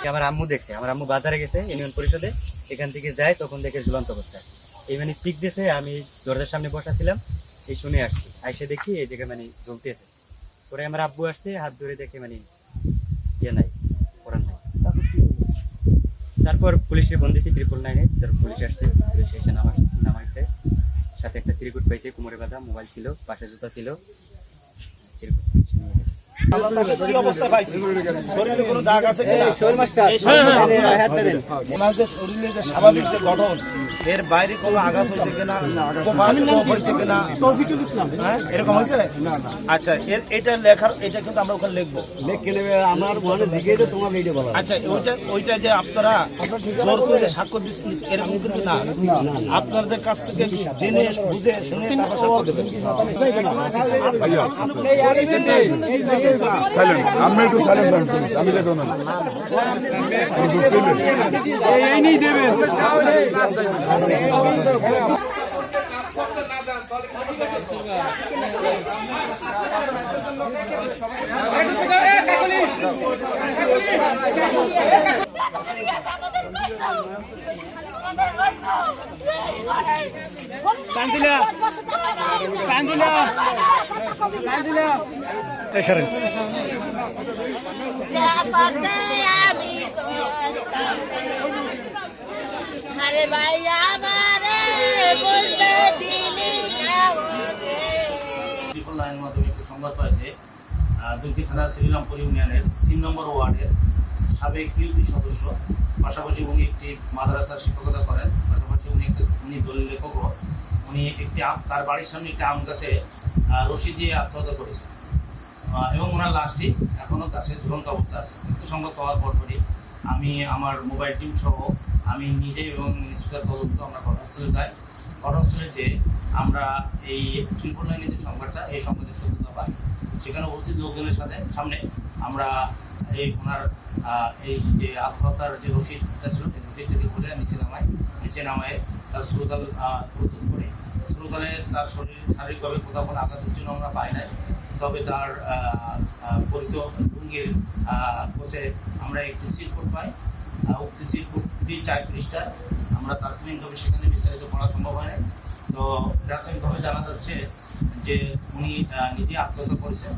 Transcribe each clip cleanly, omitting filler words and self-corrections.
আমার আম্মু দেখছে, আমার আম্মু বাজারে গেছে ইউনিয়ন পরিষদে, এখান থেকে যায় তখন দেখে ঝুলন্ত অবস্থায় এই মানে চিক দিয়েছে। আমি দরজার সামনে বসা ছিলাম, এই শুনে আসছি, আইসে দেখি এই জায়গায় মানে ঝুলতেছে। পরে আমার আব্বু আসছে, হাত ধরে দেখে মানে ইয়ে নাই, করার নাই। তারপর পুলিশকে ফোন দিয়েছি 999, পুলিশ আসছে, পুলিশ এসে নামাইছে। সাথে একটা চিরকুট পাইছে, কোমরে বাঁধা, মোবাইল ছিল, পাশে জুতা ছিল, চিরকুট পুলিশ নিয়ে গেছে। শরীরে কোনো দাগ আছে শরীরে যে স্বাভাবিক যে গঠন, এর বাইরে কোনো আঘাত হয়েছে কিনা, হয়েছে কিনা, এরকম হয়েছে? আচ্ছা, এটা লেখার এটা কিন্তু আমরা ওখানে লিখবো। আচ্ছা, ওইটা যে আপনারা জোর করে স্বাক্ষর দিচ্ছেন এরকম কিন্তু না, আপনাদের কাছ থেকে জেনে বুঝে শুনে তারপর স্বাক্ষর দেবেন। আমি একটু সাইলেন্ট আমি দেখো না এই নেই দেবেন। আরে ভাই আমারে বলতে দিলি মাধ্যমে একটি সংবাদ পাইছে দুলকি থানা শ্রীরামপুর ইউনিয়নের 3 নম্বর ওয়ার্ডের সাবেক ইউপি সদস্য, পাশাপাশি উনি একটি মাদ্রাসার শিক্ষকতা করেন, পাশাপাশি উনি দলিল লেখকও। উনি তার বাড়ির সামনে একটি আম গাছে রশি দিয়ে আত্মহত্যা করেছেন এবং ওনার লাশটি এখনও গাছে ঝুলন্ত অবস্থা আছে। কিন্তু সংবাদ পাওয়ার পরপরই আমি আমার মোবাইল টিম সহ আমি নিজে এবং ইন্সপেক্টর তদন্ত আমরা ঘটনাস্থলে যাই। ঘটনাস্থলে যে আমরা এই 999 যে সংবাদটা, এই সংবাদের সত্যতা পাই। সেখানে উপস্থিত লোকজনের সামনে আমরা ওনার এই যে আত্মহত্যার যে রশিদটা ছিল, এই রশিদটাকে খুলে নিচে নামায় তার শ্রোতাল প্রস্তুত করি। শ্রোতালে তার শারীরিকভাবে কোথাও কোনো আঘাতের জন্য আমরা পাই নাই, তবে তার পরিত লুঙ্গির কোচে আমরা একটি চিরকুট পাই। উক্তি চিরকুটটি 4 পৃষ্ঠা। আমরা তাৎক্ষণিকভাবে সেখানে বিস্তারিত পড়া সম্ভব হয় নাই। তো প্রাথমিকভাবে জানা যাচ্ছে যে উনি নিজে আত্মহত্যা করেছেন।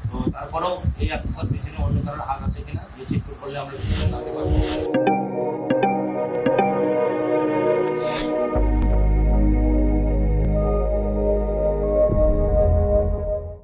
তো তারপরেও এই আত্মহত্যার পিছনে অন্য কারোর হাত আছে কিনা এই চিরকুট করলে আমরা বিস্তারিত জানতে পারবো।